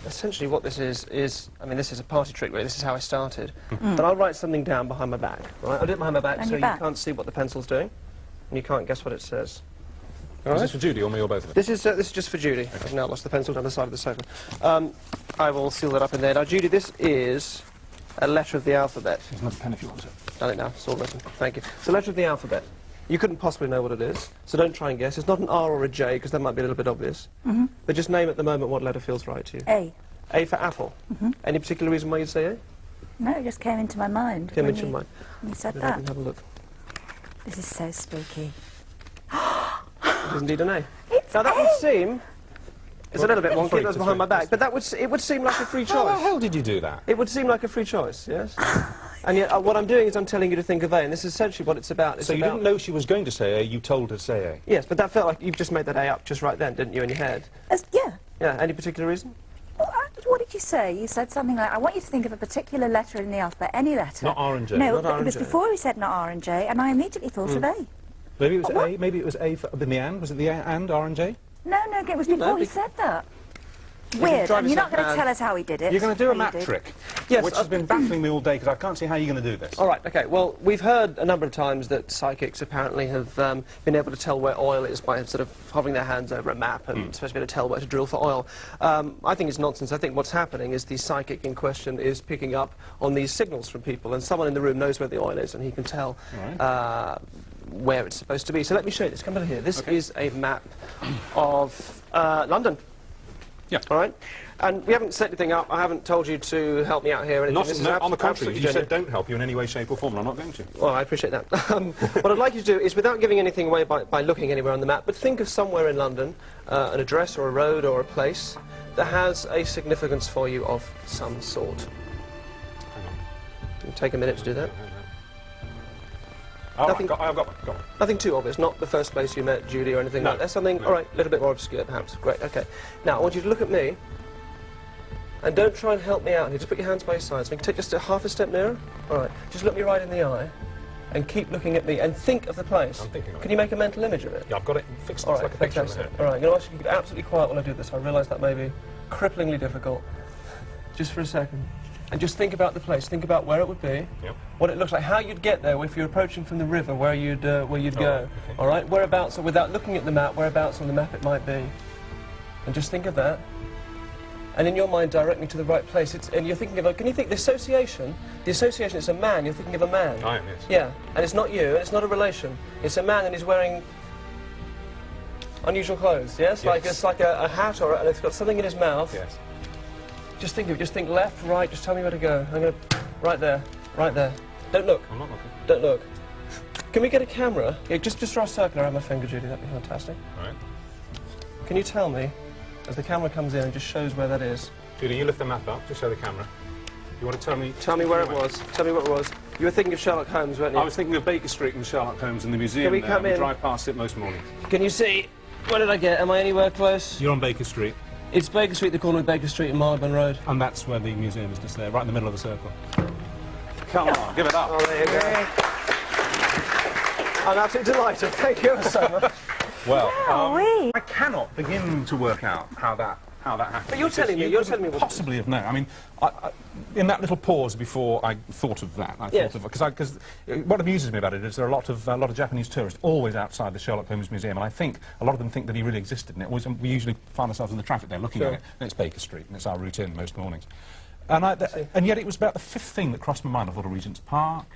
essentially what this is, I mean, this is a party trick, really. This is how I started. But I'll write something down behind my back, right? I'll do it behind my back so you can't see what the pencil's doing, and you can't guess what it says. Is this for Judy or me or both of us? This is just for Judy. I've now lost the pencil down the side of the sofa. I will seal that up in there. Now, Judy, this is a letter of the alphabet. There's another pen if you want it. Done it now. It's all written. Thank you. It's a letter of the alphabet. You couldn't possibly know what it is, so don't try and guess. It's not an R or a J, because that might be a little bit obvious. But just name at the moment what letter feels right to you. A. A for apple. Any particular reason why you'd say A? No, it just came into my mind. Came into your mind. When you said Let that. me have a look. This is so spooky. It is indeed an A. It's now, that A. would seem... It's a little bit wonky, that's behind my back, but it would seem like a free choice. How the hell did you do that? It would seem like a free choice, yes? And yet, what I'm doing is I'm telling you to think of A, and this is essentially what it's about. So you didn't know she was going to say A, you told her to say A? Yes, but that felt like you've just made that A up just right then, didn't you, in your head? Yeah. Yeah, any particular reason? Well, what did you say? You said something like, I want you to think of a particular letter in the alphabet, any letter. Not R and J. No, Not R it was and J. before we said not R and J, and I immediately thought of A. Maybe it was A, maybe it was A for, in the and? Was it the and, R and J? No, it was before he said that. Weird, and you're not going to tell us how he did it. You're going to do a map trick, Yes, which has been baffling me all day, because I can't see how you're going to do this. All right, OK, well, we've heard a number of times that psychics apparently have been able to tell where oil is by sort of hovering their hands over a map and supposed to be able to tell where to drill for oil. I think it's nonsense. I think what's happening is the psychic in question is picking up on these signals from people, and someone in the room knows where the oil is, and he can tell where it's supposed to be. So let me show you this. Come over here. This is a map of London. Yeah. All right. And we haven't set anything up. I haven't told you to help me out here. Or anything. No, on the contrary, you said don't help you in any way, shape or form, and I'm not going to. Well, I appreciate that. What I'd like you to do is, without giving anything away by looking anywhere on the map, but think of somewhere in London, an address or a road or a place that has a significance for you of some sort. Hang on. It'll take a minute to do that. Oh, Nothing- I've got one. Nothing too obvious, not the first place you met Judy or anything like that. Something, all right, a little bit more obscure perhaps. Great, OK. Now, I want you to look at me, and don't try and help me out here. Just put your hands by your sides. We can take just half a step nearer. All right, just look me right in the eye, and keep looking at me, and think of the place. I'm thinking of it. Can you make a mental image of it? Yeah, I've got it fixed. All It's right, like a picture in fantastic. the head. All right, I'm going to ask you to be absolutely quiet while I do this. I realise that may be cripplingly difficult. Just for a second. And just think about the place. Think about where it would be, what it looks like, how you'd get there if you're approaching from the river, where you'd go. Okay. All right, whereabouts, or without looking at the map, whereabouts on the map it might be. And just think of that. And in your mind, direct me to the right place. And you're thinking of, can you think, the association is a man, you're thinking of a man. I am, yes. Yeah, and it's not you, and it's not a relation. It's a man, and he's wearing unusual clothes, yes? Like, it's like a hat, and it's got something in his mouth. Yes. Just think of it, just think left, right, just tell me where to go. I'm going to... Right there, right there. Don't look. I'm not looking. Don't look. Can we get a camera? Yeah, just draw a circle around my finger, Judy, that'd be fantastic. All right. Can you tell me, as the camera comes in and just shows where that is? Judy, you lift the map up, just show the camera. You want to tell me... Tell me where it was. Tell me what it was. You were thinking of Sherlock Holmes, weren't you? I was thinking of Baker Street and Sherlock Holmes and the museum we there. come We in? drive past it most mornings. Can you see? Where did I get? Am I anywhere close? You're on Baker Street. It's Baker Street, the corner of Baker Street and Marylebone Road. And that's where the museum is, just there, right in the middle of the circle. Come on, give it up. Oh, there you go. I'm absolutely delighted. Thank you so much. Well, Wowee. I cannot begin to work out how that happened. But you're telling me, what possibly have known. I mean, in that little pause before I thought of that, I thought of because what amuses me about it is there are a lot of Japanese tourists always outside the Sherlock Holmes Museum, and I think a lot of them think that he really existed. And we usually find ourselves in the traffic there looking at it, and it's Baker Street, and it's our route in most mornings. And yet it was about the fifth thing that crossed my mind. I thought of Regent's Park.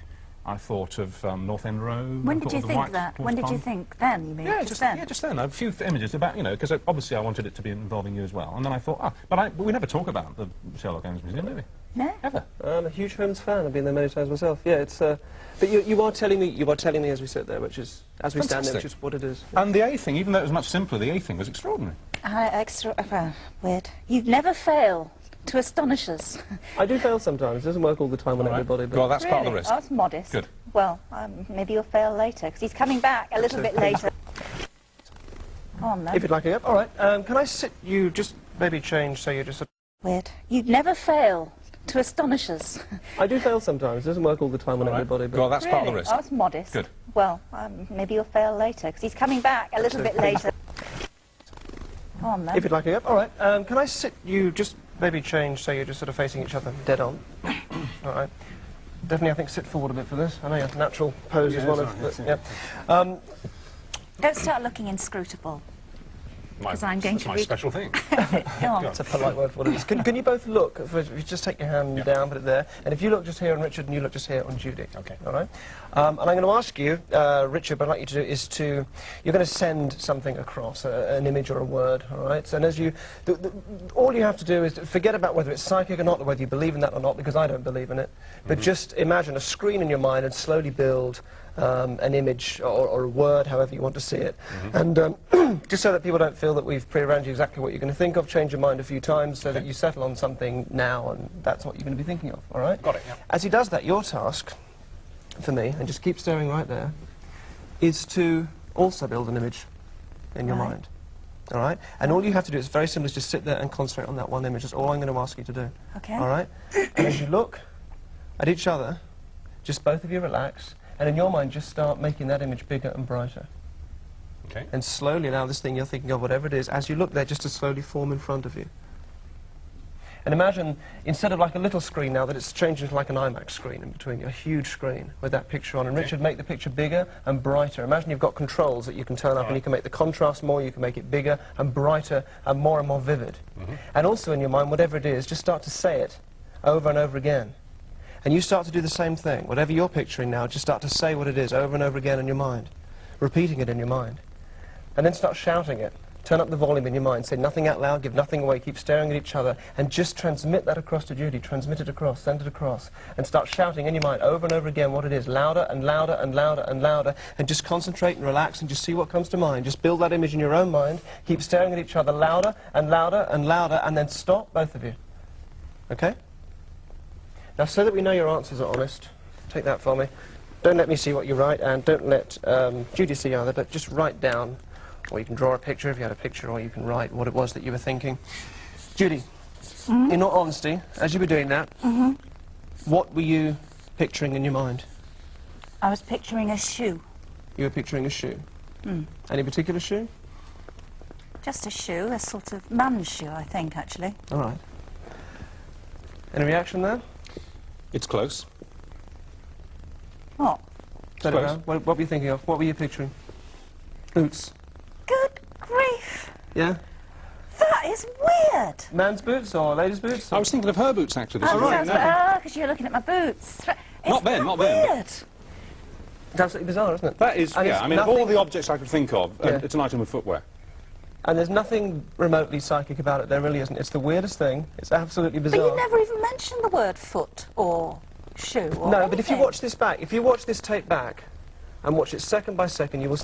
I thought of North End Road. When did you think that? When did you think then, you mean? Yeah, just then. Yeah, just then. A few images about, you know, because obviously I wanted it to be involving you as well. And then I thought, but we never talk about the Sherlock Holmes Museum, do we? No. Ever. I'm a huge Holmes fan. I've been there many times myself. Yeah, it's... but you are telling me as we sit there, which is... As we stand there, which is what it is. And the A thing, even though it was much simpler, the A thing was extraordinary. Weird. You'd never fail to astonish us. I do fail sometimes. It doesn't work all the time on everybody. But well, that's part of the risk. Oh, that's modest. Good. Well, maybe you'll fail later, because he's coming back a little bit later. On then. If you'd like it, all right. Can I sit you just maybe change so you just... Weird. You'd never fail to astonish us. I do fail sometimes. It doesn't work all the time on everybody. But well, that's part of the risk. Oh, that's modest. Good. Well, maybe you'll fail later, because he's coming back a little bit later. On then. If you'd like it, all right. Can I sit you just maybe change so you're just sort of facing each other dead on. All right. Definitely, I think, sit forward a bit for this. I know your natural pose is one of... Yeah. Don't start looking inscrutable. Because I'm going that's to my read... special thing. It's a polite word for what it is. Can you both look? If you just take your hand down, put it there. And if you look just here on Richard and you look just here on Judy. Okay. All right? And I'm going to ask you, Richard, what I'd like you to do is to... You're going to send something across, an image or a word, all right? So and as you... all you have to do is forget about whether it's psychic or not, or whether you believe in that or not, because I don't believe in it. But just imagine a screen in your mind and slowly build an image or a word, however you want to see it. And just so that people don't feel that we've pre-arranged exactly what you're going to think of, change your mind a few times so that you settle on something now, and that's what you're going to be thinking of, all right? Got it, yeah. As he does that, your task, for me, and just keep staring right there, is to also build an image in your mind, all right? And all you have to do is very simple, is just sit there and concentrate on that one image. That's all I'm going to ask you to do, Okay. all right? And as you look at each other, just both of you relax, and in your mind, just start making that image bigger and brighter. Okay. And slowly allow this thing you're thinking of, whatever it is, as you look there, just to slowly form in front of you. And imagine, instead of like a little screen now, that it's changed into like an IMAX screen in between you, a huge screen with that picture on. And Richard, make the picture bigger and brighter. Imagine you've got controls that you can turn up and you can make the contrast more, you can make it bigger and brighter and more vivid. And also in your mind, whatever it is, just start to say it over and over again. And you start to do the same thing. Whatever you're picturing now, just start to say what it is over and over again in your mind, repeating it in your mind. And then start shouting it. Turn up the volume in your mind. Say nothing out loud, give nothing away, keep staring at each other, and just transmit that across to Judy. Transmit it across, send it across, and start shouting in your mind over and over again what it is, louder and louder and louder and louder, and just concentrate and relax and just see what comes to mind. Just build that image in your own mind, keep staring at each other louder and louder and louder, and then stop, both of you. Okay? Now, so that we know your answers are honest, take that for me. Don't let me see what you write, and don't let Judy see either, but just write down, or you can draw a picture if you had a picture, or you can write what it was that you were thinking. Judy, in all honesty, as you were doing that, what were you picturing in your mind? I was picturing a shoe. You were picturing a shoe. Any particular shoe? Just a shoe, a sort of man's shoe, I think, actually. All right. Any reaction there? It's close. What? Turn it around. What were you thinking of? What were you picturing? Boots. Good grief! Yeah? That is weird! Man's boots or ladies' boots? I was thinking of her boots, actually. This Oh, morning. because you're looking at my boots. Not then, not then. Weird. It's absolutely bizarre, isn't it? That is, And yeah, it's I mean, of nothing- all the objects I could think of, it's an item of footwear. And there's nothing remotely psychic about it, there really isn't. It's the weirdest thing. It's absolutely But bizarre. you never even mentioned the word foot or shoe or No, but if you anything. watch this back, if you watch this tape back and watch it second by second, you will